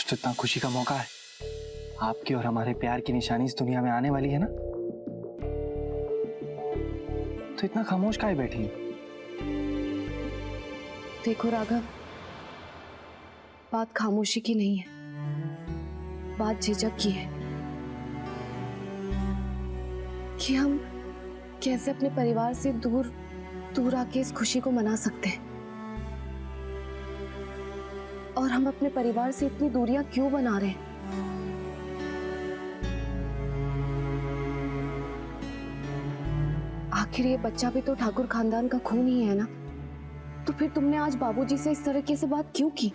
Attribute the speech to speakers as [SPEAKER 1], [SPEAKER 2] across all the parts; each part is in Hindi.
[SPEAKER 1] तो इतना खुशी का मौका है, आपकी और हमारे प्यार की निशानी इस दुनिया में आने वाली है ना, तो इतना खामोश काहे बैठी है?
[SPEAKER 2] देखो राघव, बात खामोशी की नहीं है, बात झिझक की है कि हम कैसे अपने परिवार से दूर दूर आके इस खुशी को मना सकते हैं, और हम अपने परिवार से इतनी दूरियां क्यों बना रहे हैं। आखिर ये बच्चा भी तो ठाकुर खानदान का खून ही है ना, तो फिर तुमने आज बाबूजी से इस तरीके से बात क्यों की?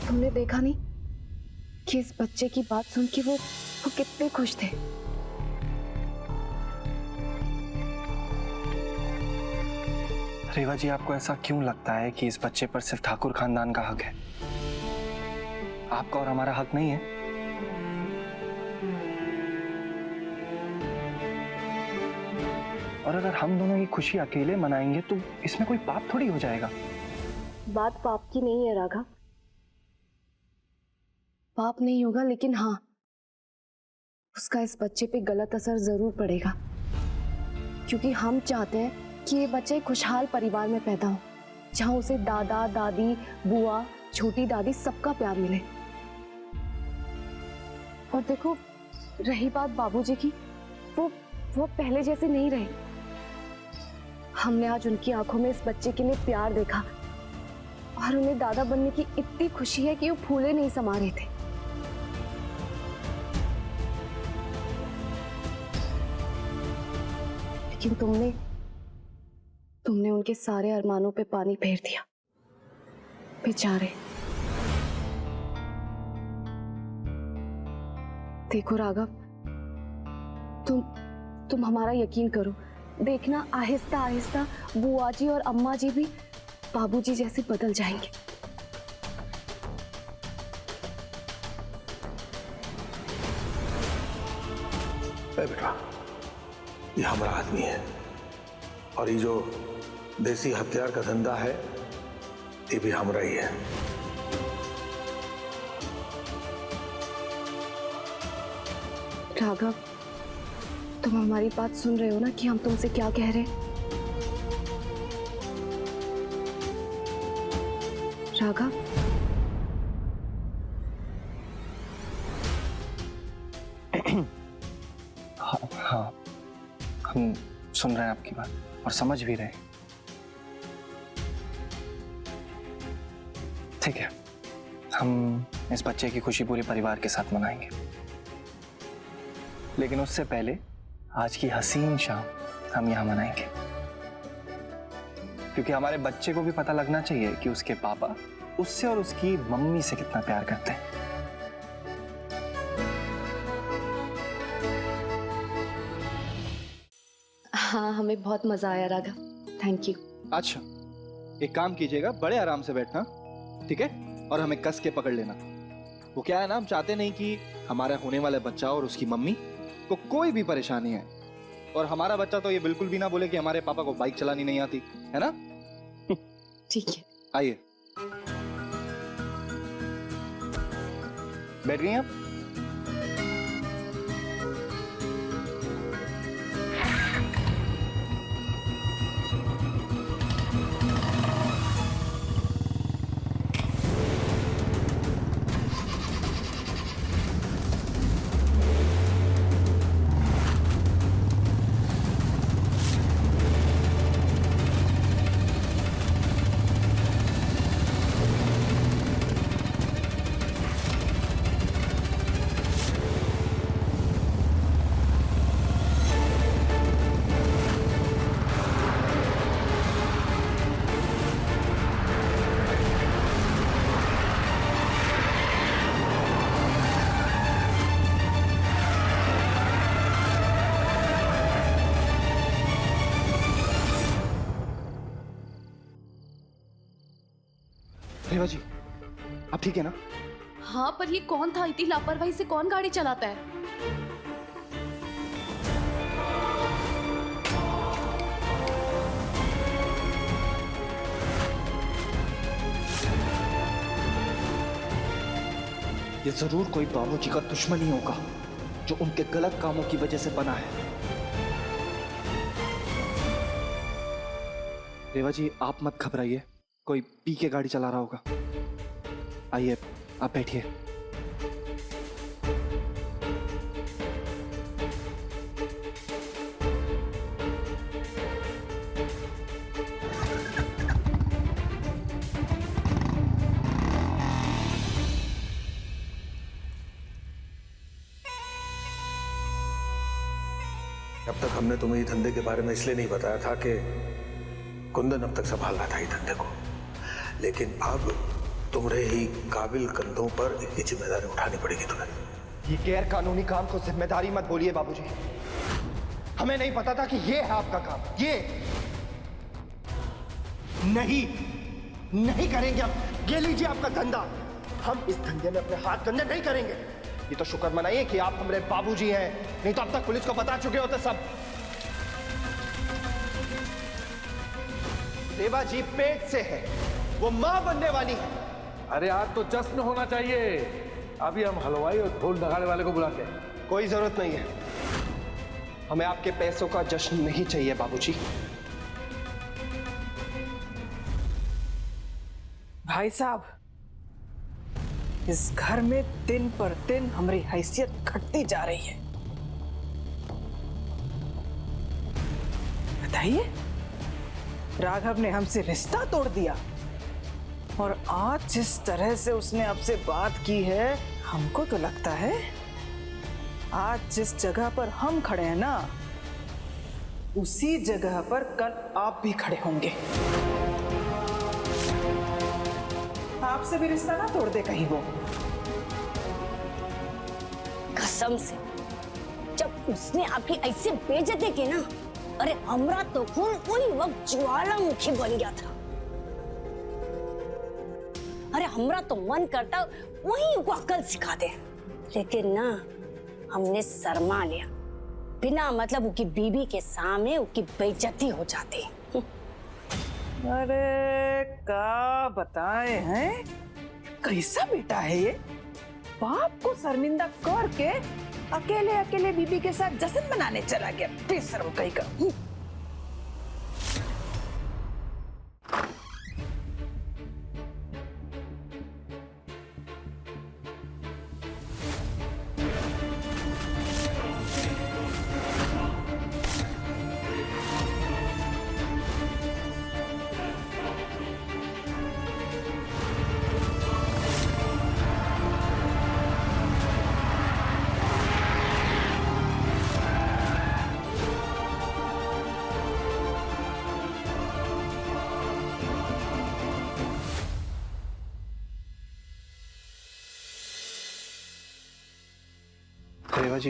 [SPEAKER 2] तुमने देखा नहीं कि इस बच्चे की बात सुन के वो कितने खुश थे।
[SPEAKER 1] रेवा जी, आपको ऐसा क्यों लगता है कि इस बच्चे पर सिर्फ ठाकुर खानदान का हक है, आपका और हमारा हक नहीं है? और अगर हम दोनों ये खुशी अकेले मनाएंगे तो इसमें कोई पाप थोड़ी हो जाएगा।
[SPEAKER 2] बात पाप की नहीं है राघव, पाप नहीं होगा, लेकिन हाँ, उसका इस बच्चे पे गलत असर जरूर पड़ेगा, क्योंकि हम चाहते हैं कि ये बच्चा एक खुशहाल परिवार में पैदा हो, जहां उसे दादा दादी बुआ छोटी दादी सबका प्यार मिले। और देखो, रही बात बाबूजी की, वो पहले जैसे नहीं रहे। हमने आज उनकी आंखों में इस बच्चे के लिए प्यार देखा, और उन्हें दादा बनने की इतनी खुशी है कि वो फूले नहीं समा रहे थे। लेकिन तुमने उनके सारे अरमानों पे पानी फेर दिया, बेचारे। देखो राघव, तुम हमारा यकीन करो, देखना आहिस्ता आहिस्ता बुआ जी और अम्मा जी भी बाबूजी जैसे बदल जाएंगे।
[SPEAKER 3] बेटा, ये हमारा आदमी है, और ये जो देसी हथियार का धंधा है ये भी हमारा ही है।
[SPEAKER 2] राघव, तुम हमारी बात सुन रहे हो ना कि हम तुमसे क्या कह रहे हैं? राघव,
[SPEAKER 1] हाँ, हम सुन रहे हैं आपकी बात और समझ भी रहे हैं। ठीक है, हम इस बच्चे की खुशी पूरे परिवार के साथ मनाएंगे, लेकिन उससे पहले आज की हसीन शाम हम यहाँ मनाएंगे, क्योंकि हमारे बच्चे को भी पता लगना चाहिए कि उसके पापा उससे और उसकी मम्मी से कितना प्यार करते हैं।
[SPEAKER 2] हाँ, हमें बहुत मजा आया राघव, थैंक यू।
[SPEAKER 4] अच्छा, एक काम कीजिएगा, बड़े आराम से बैठना, ठीक है, और हमें कस के पकड़ लेना। वो क्या है ना, हम चाहते नहीं कि हमारा होने वाला बच्चा और उसकी मम्मी को कोई भी परेशानी है, और हमारा बच्चा तो ये बिल्कुल भी ना बोले कि हमारे पापा को बाइक चलानी नहीं आती है ना।
[SPEAKER 2] ठीक है,
[SPEAKER 4] आइए,
[SPEAKER 1] बैठ गई आप?
[SPEAKER 4] रेवा जी, आप ठीक है ना?
[SPEAKER 5] हाँ, पर ये कौन था? इतनी लापरवाही से कौन गाड़ी चलाता है?
[SPEAKER 4] ये जरूर कोई बाबूजी का दुश्मन ही होगा जो उनके गलत कामों की वजह से बना है। रेवा जी, आप मत घबराइए, कोई पी के गाड़ी चला रहा होगा। आइए, आप बैठिए।
[SPEAKER 3] अब तक हमने तुम्हें ये धंधे के बारे में इसलिए नहीं बताया था कि कुंदन अब तक संभाल रहा था ये धंधे को, लेकिन अब तुम्हारे ही काबिल कंधों पर इसकी जिम्मेदारी उठानी पड़ेगी तुम्हें।
[SPEAKER 1] ये गैर कानूनी काम को जिम्मेदारी मत बोलिए बाबूजी। हमें नहीं पता था कि ये है आपका काम। ये नहीं करेंगे अब। ये लीजिए आपका धंधा। हम इस धंधे में अपने हाथ गंदे नहीं करेंगे। ये तो शुक्र मनाइए कि आप हमारे बाबूजी हैं, नहीं तो अब तक पुलिस को बता चुके होते सब। रेवा जी पेट से है, वो मां बनने वाली है।
[SPEAKER 5] अरे आज तो जश्न होना चाहिए। अभी हम हलवाई और ढोल नगाड़े वाले को बुलाते हैं।
[SPEAKER 1] कोई जरूरत नहीं है, हमें आपके पैसों का जश्न नहीं चाहिए बाबूजी।
[SPEAKER 6] भाई साहब, इस घर में दिन पर दिन हमारी हैसियत घटती जा रही है। बताइए, राघव ने हमसे रिश्ता तोड़ दिया और आज जिस तरह से उसने आपसे बात की है, हमको तो लगता है आज जिस जगह पर हम खड़े हैं ना, उसी जगह पर कल आप भी खड़े होंगे। आपसे भी रिश्ता ना तोड़ दे कहीं वो।
[SPEAKER 7] कसम से जब उसने आपकी ऐसे बेइज्जती की ना, अरे हमरा तो खून उन वक्त ज्वालामुखी बन गया था। अरे हमरा तो मन करता वही को अकल सिखा दे, लेकिन ना हमने शर्मा लिया। बिना मतलब उसकी बीबी के सामने उसकी बेइज्जती हो जाती।
[SPEAKER 6] अरे क्या बताए हैं, कैसा बेटा है ये। बाप को शर्मिंदा करके अकेले अकेले बीबी के साथ जश्न मनाने चला गया। बेशर्म कहीं का।
[SPEAKER 1] रेवा जी,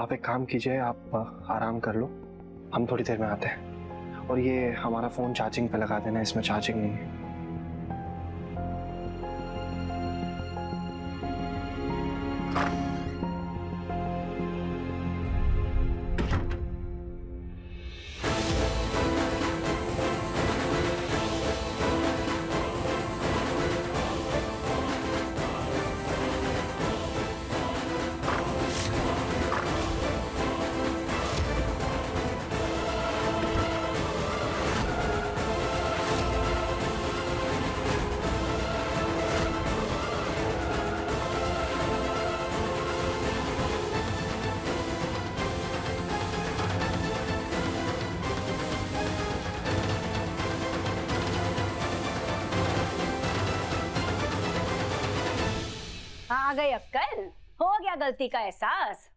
[SPEAKER 1] आप एक काम कीजिए, आप आराम कर लो, हम थोड़ी देर में आते हैं। और ये हमारा फोन चार्जिंग पे लगा देना, इसमें चार्जिंग नहीं है।
[SPEAKER 7] आ गई अक्कल, हो गया गलती का एहसास।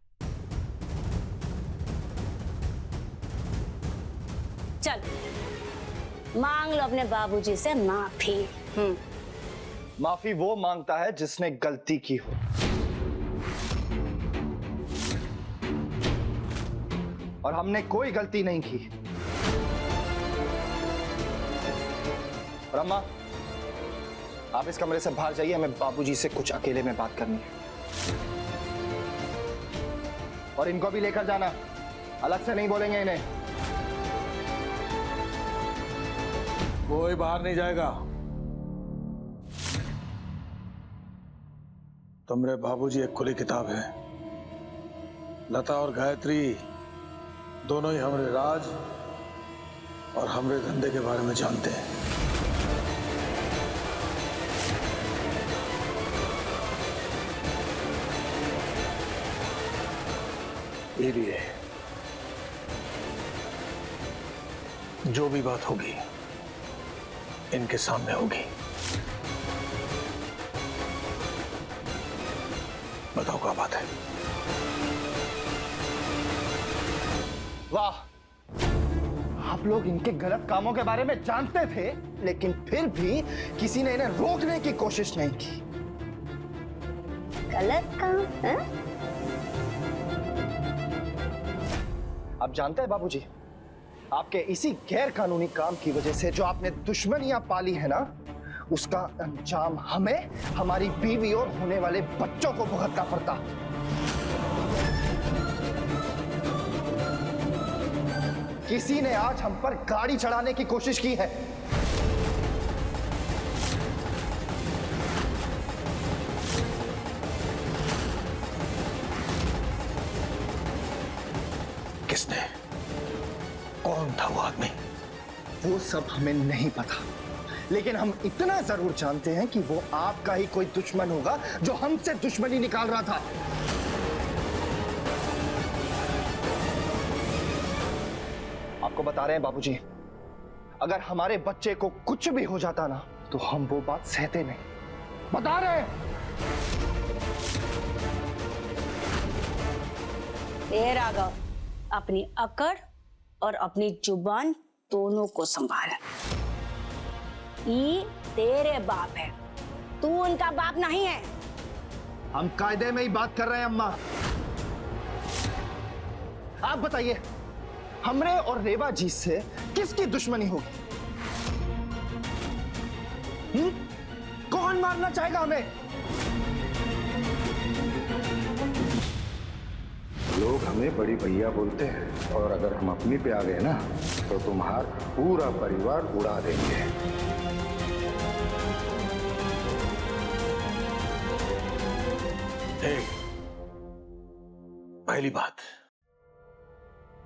[SPEAKER 7] चल मांग लो अपने बाबूजी से माफी।
[SPEAKER 1] माफी वो मांगता है जिसने गलती की हो। और हमने कोई गलती नहीं की। और अम्मा, आप इस कमरे से बाहर जाइए, हमें बाबूजी से कुछ अकेले में बात करनी है। और इनको भी लेकर जाना, अलग से नहीं बोलेंगे इन्हें।
[SPEAKER 5] कोई बाहर नहीं जाएगा।
[SPEAKER 3] तुमरे बाबूजी एक खुली किताब है। लता और गायत्री दोनों ही हमरे राज और हमरे धंधे के बारे में जानते हैं। ये लिए जो भी बात होगी इनके सामने होगी। बताओ क्या बात है?
[SPEAKER 1] वाह, आप लोग इनके गलत कामों के बारे में जानते थे, लेकिन फिर भी किसी ने इन्हें रोकने की कोशिश नहीं की।
[SPEAKER 7] गलत काम है?
[SPEAKER 1] आप जानते हैं बाबूजी, आपके इसी गैर कानूनी काम की वजह से जो आपने दुश्मनियां पाली है ना, उसका अंजाम हमें, हमारी बीवी और होने वाले बच्चों को भुगतना पड़ता। किसी ने आज हम पर गाड़ी चढ़ाने की कोशिश की है।
[SPEAKER 3] किसने? कौन था वो आदमी?
[SPEAKER 1] वो सब हमें नहीं पता, लेकिन हम इतना जरूर जानते हैं कि वो आपका ही कोई दुश्मन होगा जो हमसे दुश्मनी निकाल रहा था। आपको बता रहे हैं बाबूजी, अगर हमारे बच्चे को कुछ भी हो जाता ना, तो हम वो बात सहते नहीं। बता रहे हैं।
[SPEAKER 7] ए राघव, अपनी अकड़ और अपनी जुबान दोनों को संभाल। ये तेरे बाप है, तू उनका बाप नहीं है।
[SPEAKER 1] हम कायदे में ही बात कर रहे हैं अम्मा। आप बताइए, हमरे और रेवा जी से किसकी दुश्मनी होगी? कौन मारना चाहेगा हमें?
[SPEAKER 3] लोग हमें बड़ी भैया बोलते हैं, और अगर हम अपनी पे आ गए ना, तो तुम्हारा पूरा परिवार उड़ा देंगे। पहली बात,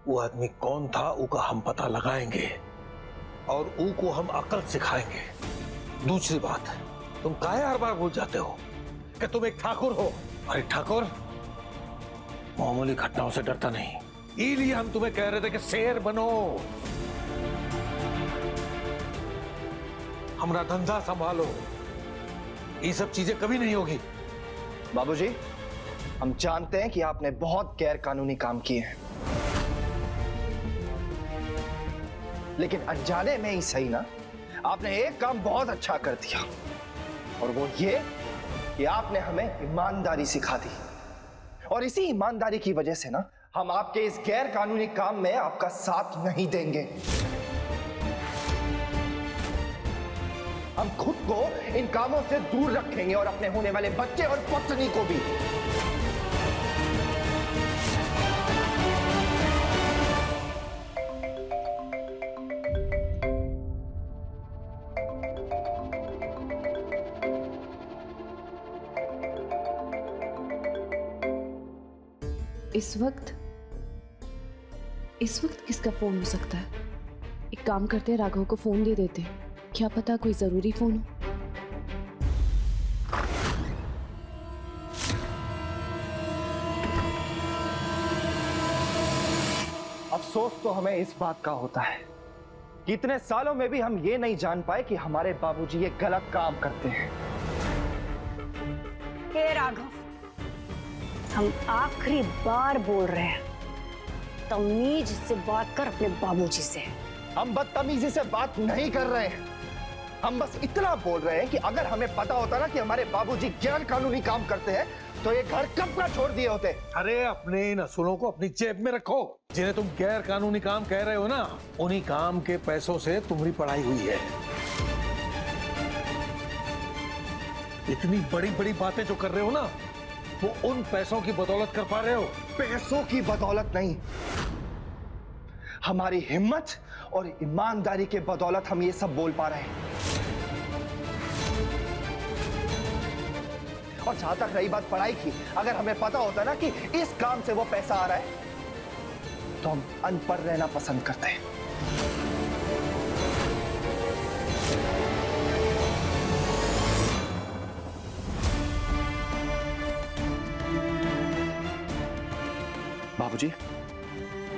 [SPEAKER 3] वो आदमी कौन था उसका हम पता लगाएंगे और ऊ को हम अकल सिखाएंगे। दूसरी बात, तुम काहे हर बार भूल जाते हो कि तुम एक ठाकुर हो? अरे ठाकुर मामूली घटनाओं से डरता नहीं, इसलिए हम तुम्हें कह रहे थे कि शेर बनो, हमारा धंधा संभालो। ये सब चीजें कभी नहीं होगी।
[SPEAKER 1] बाबूजी, हम जानते हैं कि आपने बहुत गैर कानूनी काम किए हैं, लेकिन अनजाने में ही सही ना, आपने एक काम बहुत अच्छा कर दिया, और वो ये कि आपने हमें ईमानदारी सिखा दी। और इसी ईमानदारी की वजह से ना, हम आपके इस गैर कानूनी काम में आपका साथ नहीं देंगे। हम खुद को इन कामों से दूर रखेंगे और अपने होने वाले बच्चे और पत्नी को भी।
[SPEAKER 2] इस वक्त किसका फोन हो सकता है? एक काम करते हैं, राघव को फोन दे देते हैं, क्या पता कोई जरूरी फोन हो।
[SPEAKER 1] अफसोस तो हमें इस बात का होता है कि इतने सालों में भी हम ये नहीं जान पाए कि हमारे बाबूजी ये गलत काम करते हैं।
[SPEAKER 7] हे राघव, हम आखिरी बार बोल रहे हैं, तमीज से बात कर अपने बाबूजी से।
[SPEAKER 1] हम बदतमीजी से बात नहीं कर रहे हैं, हम बस इतना बोल रहे हैं कि अगर हमें पता होता ना कि हमारे बाबूजी गैर कानूनी काम करते हैं, तो ये घर कब का छोड़ दिए होते।
[SPEAKER 3] अरे अपने इन असूलों को अपनी जेब में रखो। जिन्हें तुम गैर कानूनी काम कह रहे हो ना, उन्हीं काम के पैसों से तुम्हारी पढ़ाई हुई है। इतनी बड़ी बड़ी बातें जो कर रहे हो ना, वो उन पैसों की बदौलत कर पा रहे हो।
[SPEAKER 1] पैसों की बदौलत नहीं, हमारी हिम्मत और ईमानदारी के बदौलत हम ये सब बोल पा रहे हैं। और जहां तक रही बात पढ़ाई की, अगर हमें पता होता ना कि इस काम से वो पैसा आ रहा है, तो हम अनपढ़ रहना पसंद करते हैं। बाबूजी,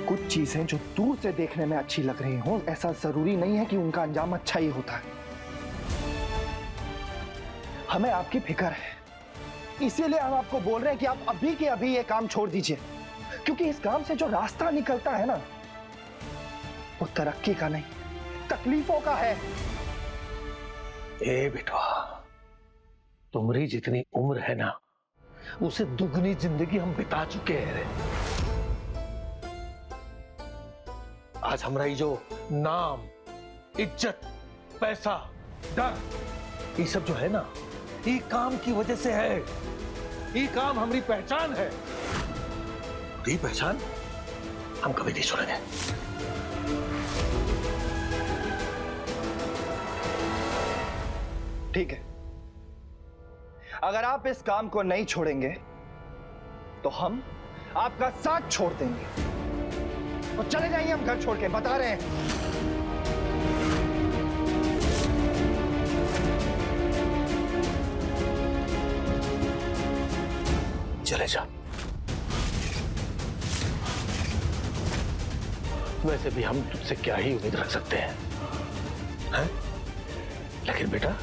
[SPEAKER 1] कुछ चीजें जो दूर से देखने में अच्छी लग रही हो, ऐसा जरूरी नहीं है कि उनका अंजाम अच्छा ही होता है। हमें आपकी फिक्र है, इसीलिए हम आपको बोल रहे हैं कि आप अभी के अभी ये काम छोड़ दीजिए, क्योंकि इस काम से जो रास्ता निकलता है ना, वो तरक्की का नहीं, तकलीफों का है।
[SPEAKER 3] ए बेटा, तुम्हारी जितनी उम्र है ना, उसे दुगनी जिंदगी हम बिता चुके हैं। आज हमारा ये जो नाम, इज्जत, पैसा, डर, ये सब जो है ना, ये काम की वजह से है। ये काम हमारी पहचान है। ये पहचान हम कभी नहीं छोड़ेंगे।
[SPEAKER 1] ठीक है, अगर आप इस काम को नहीं छोड़ेंगे तो हम आपका साथ छोड़ देंगे। तो चले जाइए, हम घर छोड़ के बता रहे हैं।
[SPEAKER 3] चले जा। वैसे भी हम तुझसे क्या ही उम्मीद रख सकते हैं? लेकिन बेटा,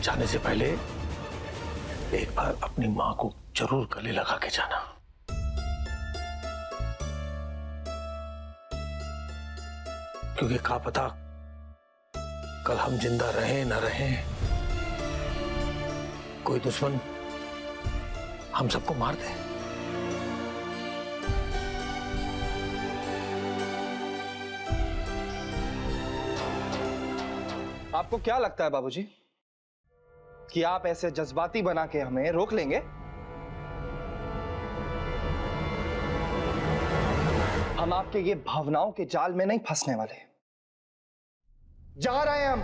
[SPEAKER 3] जाने से पहले एक बार अपनी मां को जरूर गले लगा के जाना। क्योंकि क्या पता कल हम जिंदा रहें न रहें, कोई दुश्मन हम सबको मार दे।
[SPEAKER 1] आपको क्या लगता है बाबूजी कि आप ऐसे जज्बाती बना के हमें रोक लेंगे? हम आपके ये भावनाओं के जाल में नहीं फंसने वाले। जा रहे हैं हम।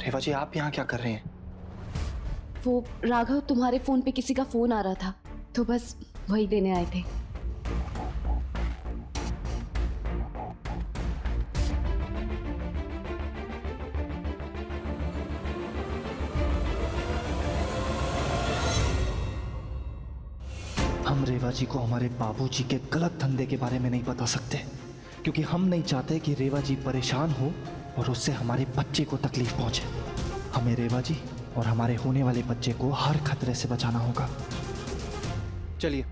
[SPEAKER 1] रेवा जी, आप यहाँ क्या कर रहे हैं?
[SPEAKER 2] वो राघव, तुम्हारे फोन पे किसी का फोन आ रहा था, तो बस वही देने आए थे।
[SPEAKER 1] हम रेवा जी को हमारे बाबूजी के गलत धंधे के बारे में नहीं बता सकते, क्योंकि हम नहीं चाहते कि रेवा जी परेशान हो और उससे हमारे बच्चे को तकलीफ पहुंचे। हमें रेवा जी और हमारे होने वाले बच्चे को हर खतरे से बचाना होगा। चलिए।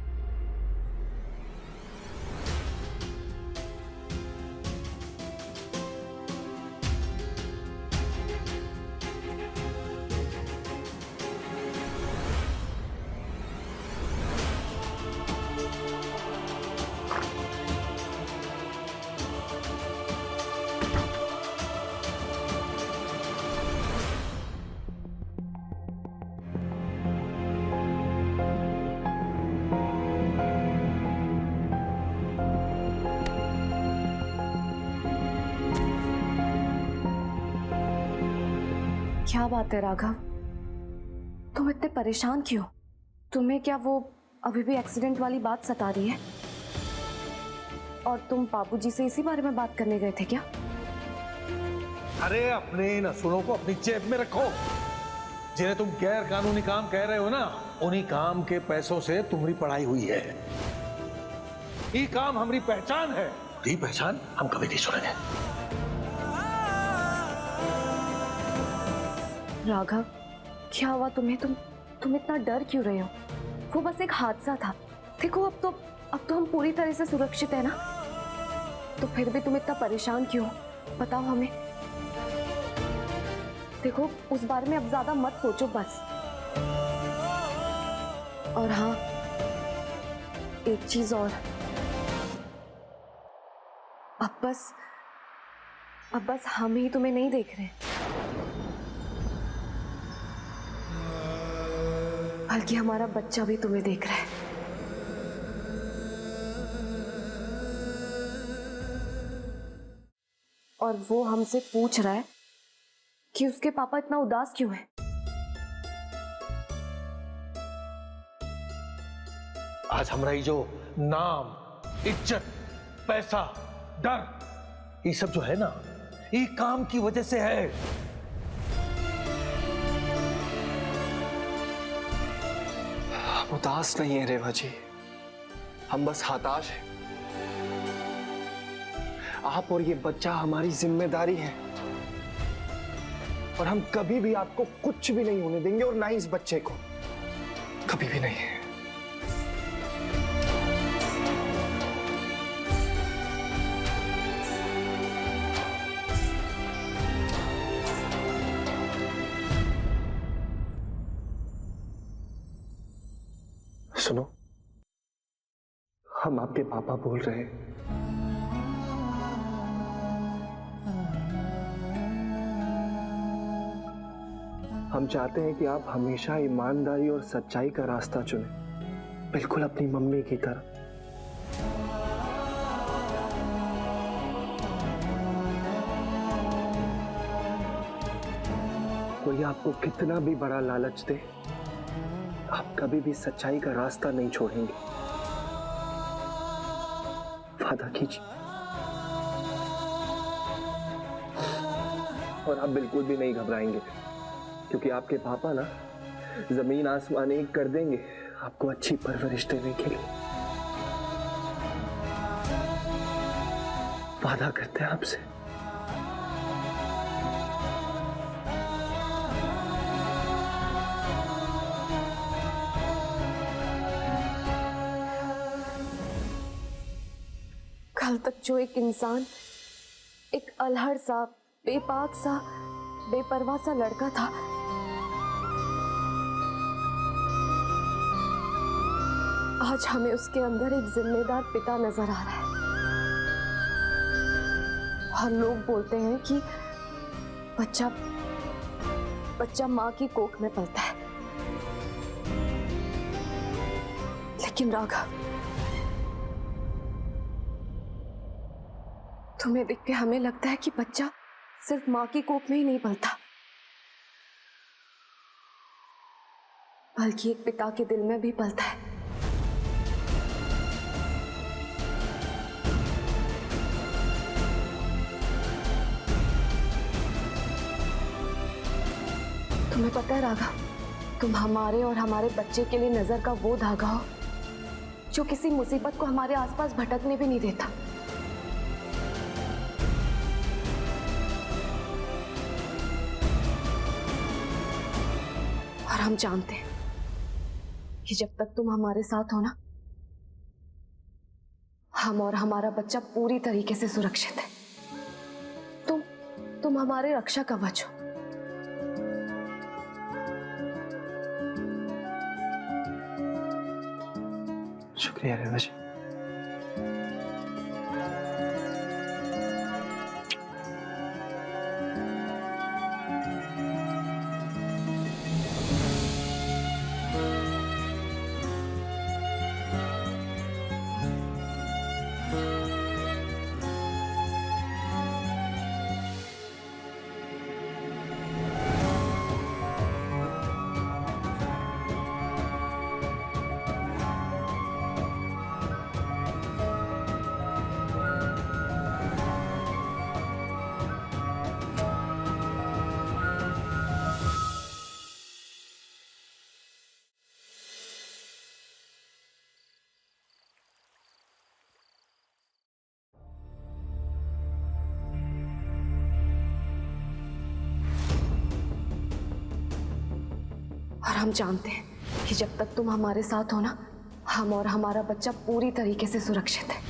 [SPEAKER 2] क्या बात है राघव, तुम इतने परेशान क्यों? तुम्हें क्या वो अभी भी एक्सीडेंट वाली बात सता रही है? और तुम बाबूजी से इसी बारे में बात करने गए थे क्या?
[SPEAKER 5] अरे अपने इन असूलों को अपनी जेब में रखो। जिन्हें तुम गैर कानूनी काम कह रहे हो ना, उन्हीं काम के पैसों से तुम्हारी पढ़ाई हुई है। ये काम हमारी पहचान है।
[SPEAKER 3] ये पहचान हम कभी नहीं छोड़ेंगे।
[SPEAKER 2] राघव, क्या हुआ तुम्हें? तुम इतना डर क्यों रहे हो? वो बस एक हादसा था। देखो, अब तो हम पूरी तरह से सुरक्षित है ना, तो फिर भी तुम इतना परेशान क्यों? बताओ हमें। देखो, उस बारे में अब ज्यादा मत सोचो बस। और हाँ, एक चीज और, अब बस हम ही तुम्हें नहीं देख रहे, बल्कि हमारा बच्चा भी तुम्हें देख रहा है। और वो हमसे पूछ रहा है कि उसके पापा इतना उदास क्यों हैं।
[SPEAKER 5] आज हमारा ये जो नाम, इज्जत, पैसा, डर, ये सब जो है ना, ये काम की वजह से है।
[SPEAKER 1] हम उदास नहीं है रेवा जी, हम बस हताश हैं। आप और ये बच्चा हमारी जिम्मेदारी है और हम कभी भी आपको कुछ भी नहीं होने देंगे, और ना ही इस बच्चे को, कभी भी नहीं। सुनो, हम आपके पापा बोल रहे हैं। हम चाहते हैं कि आप हमेशा ईमानदारी और सच्चाई का रास्ता चुनें, बिल्कुल अपनी मम्मी की तरह। कोई आपको कितना भी बड़ा लालच दे, आप कभी भी सच्चाई का रास्ता नहीं छोड़ेंगे। वादा कीजिए। और आप बिल्कुल भी नहीं घबराएंगे, क्योंकि आपके पापा ना जमीन आसमान एक कर देंगे आपको अच्छी परवरिश देने के लिए। वादा करते हैं आपसे।
[SPEAKER 2] कल तक जो एक इंसान, एक अल्हड़ सा, बेपाक सा, बेपरवाह सा लड़का था, आज हमें उसके अंदर एक जिम्मेदार पिता नजर आ रहा है। और लोग बोलते हैं कि बच्चा माँ की कोख में पलता है, लेकिन राघव, तुम्हें देख के हमें लगता है कि बच्चा सिर्फ माँ की कोख में ही नहीं पलता, बल्कि एक पिता के दिल में भी पलता है। तुम्हें पता है राघव, तुम हमारे और हमारे बच्चे के लिए नजर का वो धागा हो जो किसी मुसीबत को हमारे आसपास भटकने भी नहीं देता। और हम जानते हैं कि जब तक तुम हमारे साथ हो ना, हम और हमारा बच्चा पूरी तरीके से सुरक्षित है। तुम हमारे रक्षा कवच हो।
[SPEAKER 1] शुक्रिया रेवा जी।
[SPEAKER 2] और हम जानते हैं कि जब तक तुम हमारे साथ हो ना, हम और हमारा बच्चा पूरी तरीके से सुरक्षित है।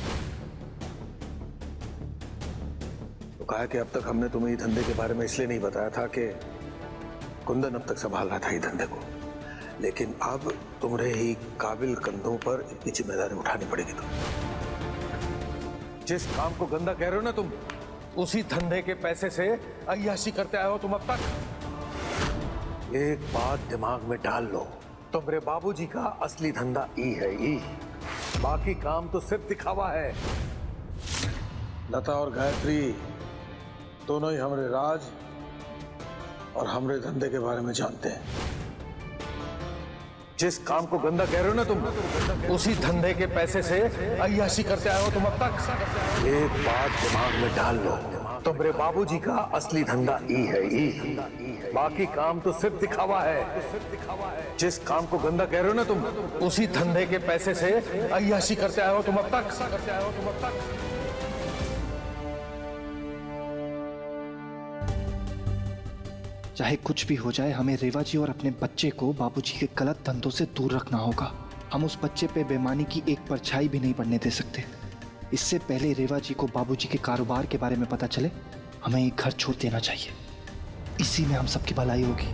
[SPEAKER 3] तो कहा कि अब तक हमने तुम्हें ये धंधे के बारे में इसलिए नहीं बताया था कि कुंदन अब तक संभाल रहा था ये धंधे को, लेकिन अब तुम्हारे ही काबिल कंधों पर इतनी जिम्मेदारी उठानी पड़ेगी
[SPEAKER 5] जिस काम को गंदा कह रहे हो ना तुम, उसी धंधे के पैसे से अय्याशी करते आए हो तुम अब तक। एक बात दिमाग में डाल लो, तुम्हारे बाबूजी का असली धंधा ई है ई, बाकी काम तो सिर्फ दिखावा है। लता और गायत्री दोनों ही हमारे राज और हमारे धंधे के बारे में जानते हैं। जिस काम को गंदा कह रहे हो ना तुम, उसी धंधे के पैसे से अय्याशी करते आए हो तुम अब तक। एक बात दिमाग में डाल लो, तुम्हारे बाबूजी का असली धंधा ई है ई, बाकी काम तो सिर्फ दिखावा है। जिस काम को गंदा कह रहे हो ना तुम, उसी धंधे के पैसे से अय्याशी करते आए हो तुम अब तक।
[SPEAKER 4] चाहे कुछ भी हो जाए, हमें रेवा जी और अपने बच्चे को बाबूजी के गलत धंधों से दूर रखना होगा। हम उस बच्चे पे बेईमानी की एक परछाई भी नहीं पड़ने दे सकते। इससे पहले रेवा जी को बाबूजी के कारोबार के बारे में पता चले, हमें ये घर छोड़ देना चाहिए। इसी में हम सबकी भलाई होगी।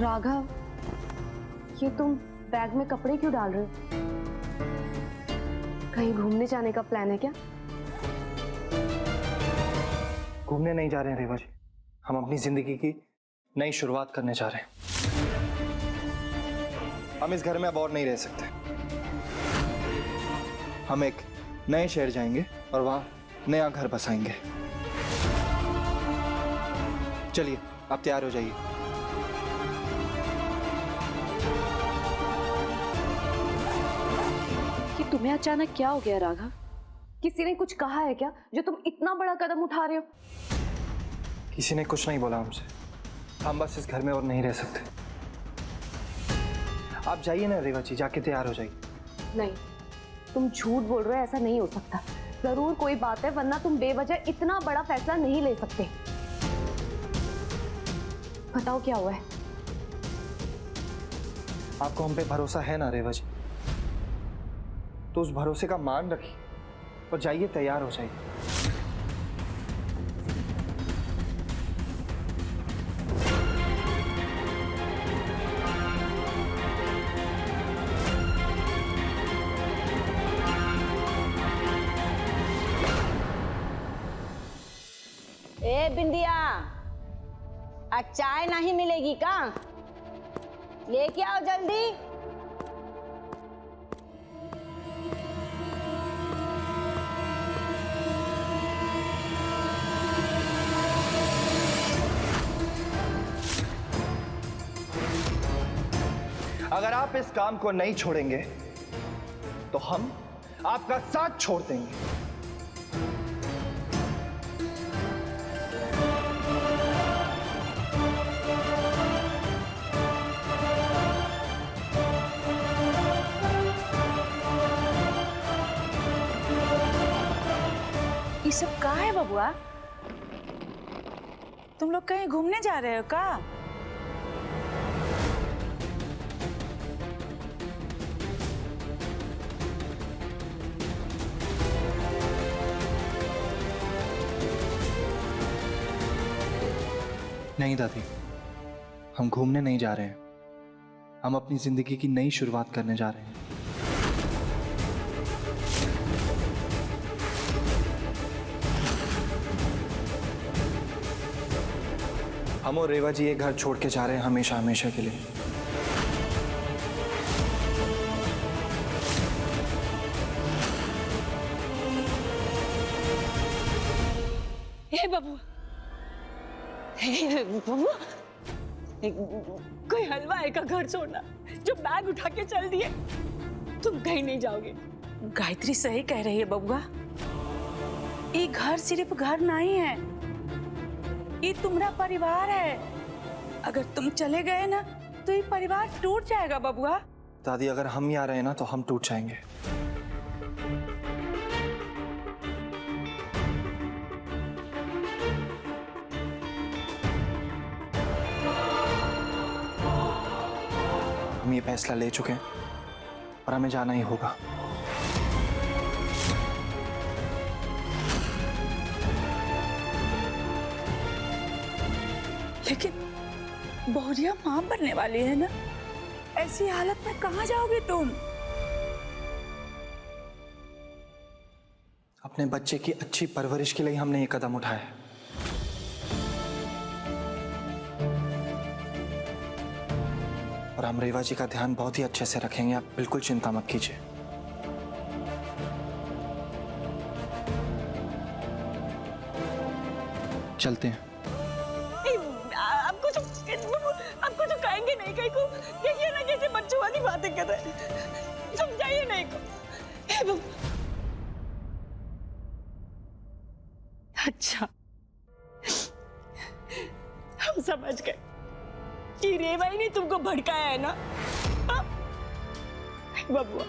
[SPEAKER 2] राघव, ये तुम बैग में कपड़े क्यों डाल रहे हो? कहीं घूमने जाने का प्लान है क्या?
[SPEAKER 4] घूमने नहीं जा रहे हैं रेवा जी, हम अपनी जिंदगी की नई शुरुआत करने जा रहे हैं। हम इस घर में अब और नहीं रह सकते। हम एक नए शहर जाएंगे और वहां नया घर बसाएंगे। चलिए, आप तैयार हो जाइए।
[SPEAKER 2] तुम्हें अचानक क्या हो गया राघव? किसी ने कुछ कहा है क्या जो तुम इतना बड़ा कदम उठा रहे हो?
[SPEAKER 4] किसी ने कुछ नहीं बोला हमसे, हम बस इस घर में और नहीं रह सकते। आप जाइए ना रेवा जी, जाके तैयार हो जाइए।
[SPEAKER 2] नहीं, तुम झूठ बोल रहे हो, ऐसा नहीं हो सकता। जरूर कोई बात है, वरना तुम बेवजह इतना बड़ा फैसला नहीं ले सकते। बताओ क्या हुआ है?
[SPEAKER 4] आपको हम पे भरोसा है ना रेवा जी, तो उस भरोसे का मान रखिए और जाइए, तैयार हो जाइए।
[SPEAKER 7] ए बिंदिया, आज चाय नहीं मिलेगी का? लेके आओ जल्दी।
[SPEAKER 1] अगर आप इस काम को नहीं छोड़ेंगे तो हम आपका साथ छोड़ देंगे।
[SPEAKER 8] ये सब कहाँ है बबुआ? तुम लोग कहीं घूमने जा रहे हो का?
[SPEAKER 4] नहीं दादी, हम घूमने नहीं जा रहे हैं। हम अपनी जिंदगी की नई शुरुआत करने जा रहे हैं। हम और रेवा जी ये घर छोड़ के जा रहे हैं हमेशा हमेशा के लिए।
[SPEAKER 7] हे बबुआ, बबुआ, कोई हलवाई का घर छोड़ना जो बैग उठा के चल दिए। तुम कहीं नहीं जाओगे।
[SPEAKER 8] गायत्री सही कह रही है बबुआ। ये घर सिर्फ घर नहीं है, ये तुम्हारा परिवार है। अगर तुम चले गए ना तो ये परिवार टूट जाएगा बबुआ।
[SPEAKER 4] दादी अगर हम यहाँ रहे ना तो हम टूट जाएंगे। हम ये फैसला ले चुके हैं और हमें जाना ही होगा।
[SPEAKER 8] लेकिन बहुरिया मां बनने वाली है ना, ऐसी हालत में कहाँ जाओगे तुम?
[SPEAKER 4] अपने बच्चे की अच्छी परवरिश के लिए हमने ये कदम उठाया है। और हम रेवा जी का ध्यान बहुत ही अच्छे से रखेंगे, आप बिल्कुल चिंता मत कीजिए। चलते हैं।
[SPEAKER 8] आपको तो कहेंगे नहीं कहीं को। देखिए ना कैसे बच्चों वाली बातें कर रहे हैं। समझाइए नहीं को। अच्छा, हम समझ गए कि रेवा ही ने तुमको भड़काया है ना। बबुआ,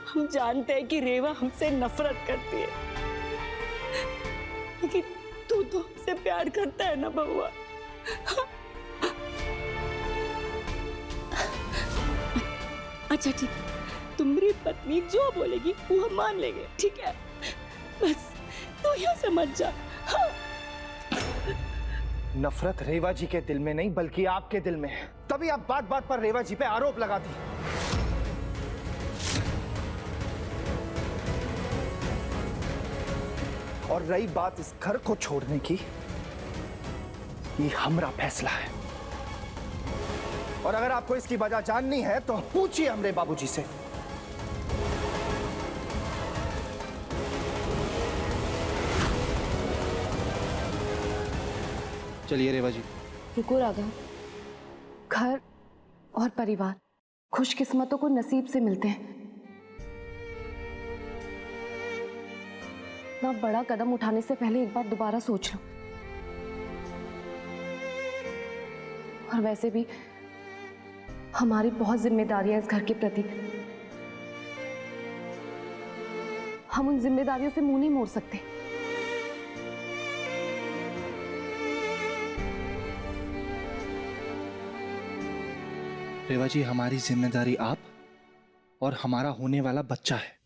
[SPEAKER 8] हम जानते हैं कि रेवा हमसे नफरत करती है, लेकिन तू तो हमसे प्यार करता है ना बबुआ। अच्छा ठीक है, तुम्हारी पत्नी जो बोलेगी वो हम मान लेंगे, ठीक है? बस तू यह समझ जा। हाँ।
[SPEAKER 1] नफरत रेवा जी के दिल में नहीं बल्कि आपके दिल में है, तभी आप बात बात पर रेवा जी पे आरोप लगाती। और रही बात इस घर को छोड़ने की, ये हमारा फैसला है। और अगर आपको इसकी वजह जाननी है तो पूछिए हमरे बाबूजी से।
[SPEAKER 4] चलिए रेवा जी।
[SPEAKER 2] रुको राघव, घर और परिवार खुशकिस्मतों को नसीब से मिलते हैं। ना बड़ा कदम उठाने से पहले एक बार दोबारा सोच लो। और वैसे भी हमारी बहुत जिम्मेदारियां इस घर के प्रति। हम उन जिम्मेदारियों से मुंह नहीं मोड़ सकते।
[SPEAKER 4] रेवा जी, हमारी जिम्मेदारी आप और हमारा होने वाला बच्चा है।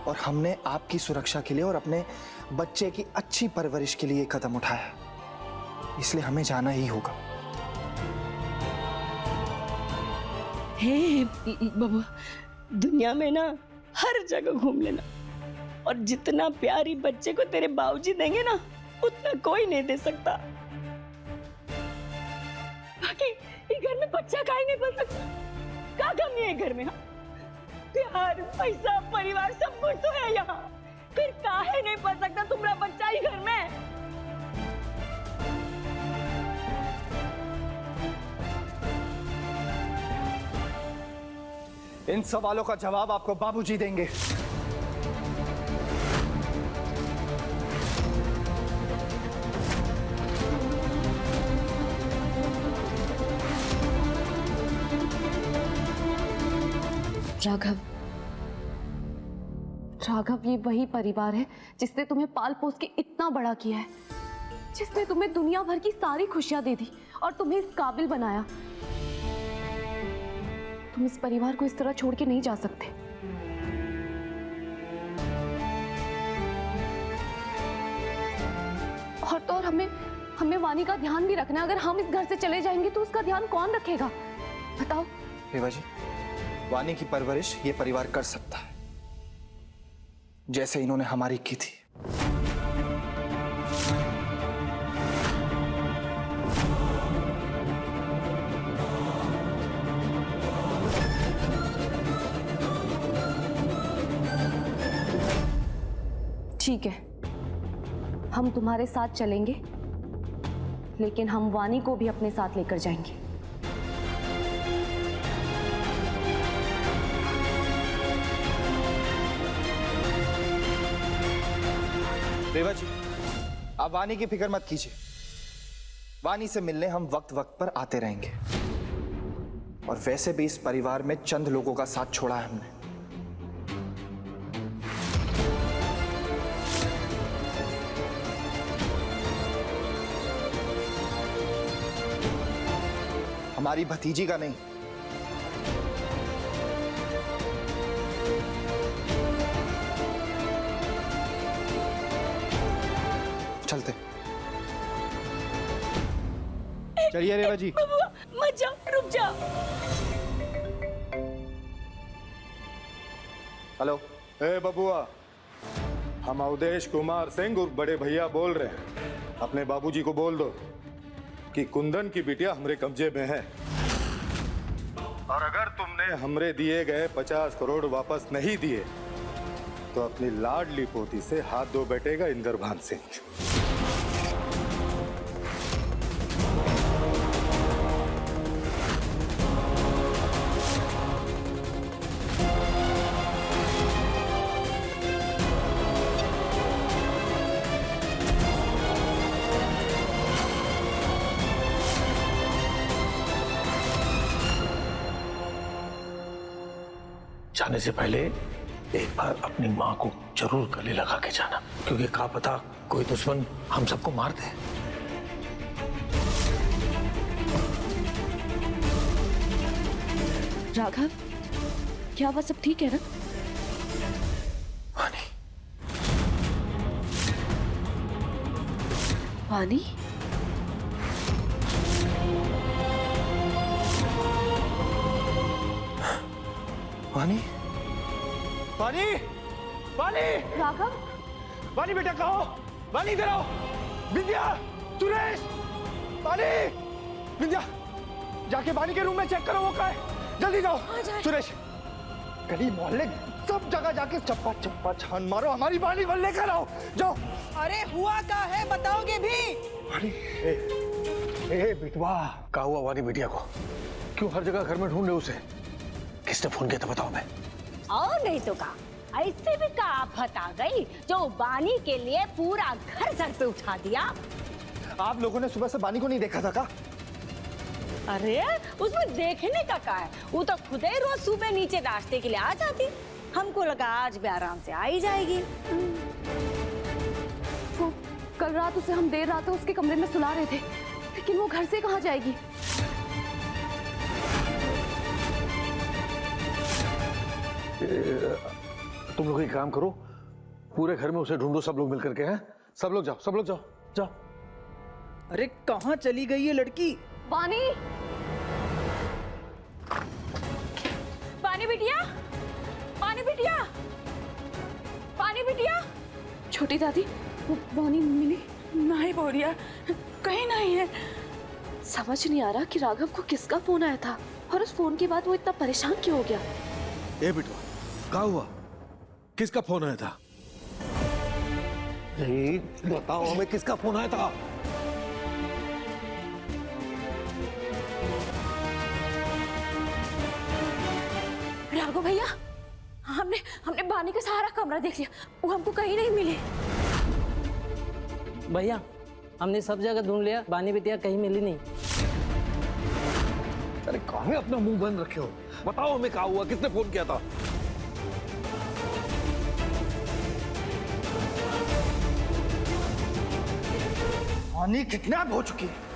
[SPEAKER 4] और हमने आपकी सुरक्षा के लिए और अपने बच्चे की अच्छी परवरिश के लिए कदम उठाया, इसलिए हमें जाना ही होगा।
[SPEAKER 8] हे बाबा, दुनिया में ना हर जगह घूम लेना, और जितना प्यारी बच्चे को तेरे बाबूजी देंगे ना उतना कोई नहीं दे सकता। बाकी ये घर में बच्चा काहे नहीं पल सकता? क्या कमी है घर में? हाँ, प्यार, पैसा, परिवार सब कुछ तो है यहाँ, फिर काहे नहीं पल सकता तुम्हारा बच्चा ही घर में?
[SPEAKER 1] इन सवालों का जवाब आपको बाबूजी देंगे।
[SPEAKER 2] राघव, राघव, ये वही परिवार है जिसने तुम्हें पाल पोस के इतना बड़ा किया है, जिसने तुम्हें दुनिया भर की सारी खुशियां दे दी और तुम्हें इस काबिल बनाया। तुम इस परिवार को इस तरह छोड़ के नहीं जा सकते। और तो और हमें वानी का ध्यान भी रखना है। अगर हम इस घर से चले जाएंगे तो उसका ध्यान कौन रखेगा? बताओ।
[SPEAKER 4] रेवा जी, वानी की परवरिश ये परिवार कर सकता है, जैसे इन्होंने हमारी की थी।
[SPEAKER 2] ठीक है, हम तुम्हारे साथ चलेंगे, लेकिन हम वानी को भी अपने साथ लेकर जाएंगे।
[SPEAKER 4] रेवा जी, आप वानी की फिक्र मत कीजिए। वानी से मिलने हम वक्त वक्त पर आते रहेंगे। और वैसे भी इस परिवार में चंद लोगों का साथ छोड़ा है हमने। हमारी भतीजी का नहीं। चलते। चलिए रेवा जी।
[SPEAKER 8] बबुआ मत जाओ, रुक जाओ।
[SPEAKER 4] हेलो।
[SPEAKER 9] ए बबुआ, हम अवधेश कुमार सिंह और बड़े भैया बोल रहे हैं। अपने बाबूजी को बोल दो कि कुंदन की बिटिया हमरे कब्जे में है, और अगर तुमने हमरे दिए गए 50 करोड़ वापस नहीं दिए तो अपनी लाडली पोती से हाथ धो बैठेगा इंद्रभान सिंह।
[SPEAKER 3] जाने से पहले एक बार अपनी माँ को जरूर गले लगा के जाना, क्योंकि क्या पता कोई दुश्मन हम सबको मार दे।
[SPEAKER 2] राघव, क्या वह सब ठीक है ना?
[SPEAKER 3] वानी,
[SPEAKER 2] वानी?
[SPEAKER 4] वानी? वानी? वानी?
[SPEAKER 2] राघव?
[SPEAKER 4] वानी बेटा कहो। वानी इधर आओ। विद्या, सुरेश, वानी, विद्या, जाके वानी के रूम में चेक करो वो कहाँ है। जल्दी जाओ। सुरेश, गली मोहल्ले सब जगह जाके चप्पा चप्पा छान मारो, हमारी वानी को लेकर आओ। जाओ।
[SPEAKER 6] अरे हुआ क्या है बताओगे भी?
[SPEAKER 3] वानी, ए बिटवा, क्या हुआ वानी बिटिया को? क्यों हर जगह घर में ढूंढ रहे उसे? किसने फोन किया था बताओ। मैं
[SPEAKER 7] और नहीं तो का ऐसे भी का आफत आ गई जो बानी के लिए पूरा घर सर पे उठा दिया।
[SPEAKER 4] आप लोगों ने सुबह से वानी को नहीं देखा था का?
[SPEAKER 7] अरे उसमें देखने का क्या है, वो तो खुद ही रोज सुबह नीचे नाश्ते के लिए आ जाती। हमको लगा आज भी आराम से आ ही जाएगी।
[SPEAKER 2] वो कल रात उसे हम देर रात उसके कमरे में सुला रहे थे, लेकिन वो घर से कहाँ जाएगी?
[SPEAKER 3] तुम लोग एक काम करो, पूरे घर में उसे ढूंढो, सब लोग मिलकर के। हैं सब लोग जाओ, सब लोग जाओ, जाओ।
[SPEAKER 6] अरे कहाँ चली गई ये लड़की?
[SPEAKER 2] वानी?
[SPEAKER 8] पानी बिटिया, पानी बिटिया, पानी बिटिया।
[SPEAKER 2] छोटी दादी, वो वानी मिली?
[SPEAKER 8] नहीं बोरिया, कहीं नहीं है।
[SPEAKER 2] समझ नहीं आ रहा कि राघव को किसका फोन आया था और उस फोन के बाद वो इतना परेशान क्यों हो गया।
[SPEAKER 5] ए बिटवा, क्या हुआ? किसका फोन आया था?
[SPEAKER 3] बताओ हमें, किसका फोन आया था?
[SPEAKER 2] राघव भैया, हमने बानी का सारा कमरा देख लिया, वो हमको कहीं नहीं मिले।
[SPEAKER 10] भैया हमने सब जगह ढूंढ लिया, बानी बिटिया कहीं मिली नहीं।
[SPEAKER 3] अरे कहाँ अपना मुंह बंद रखे हो? बताओ हमें क्या हुआ, किसने फोन किया था?
[SPEAKER 1] वानी किडनैप हो चुकी है।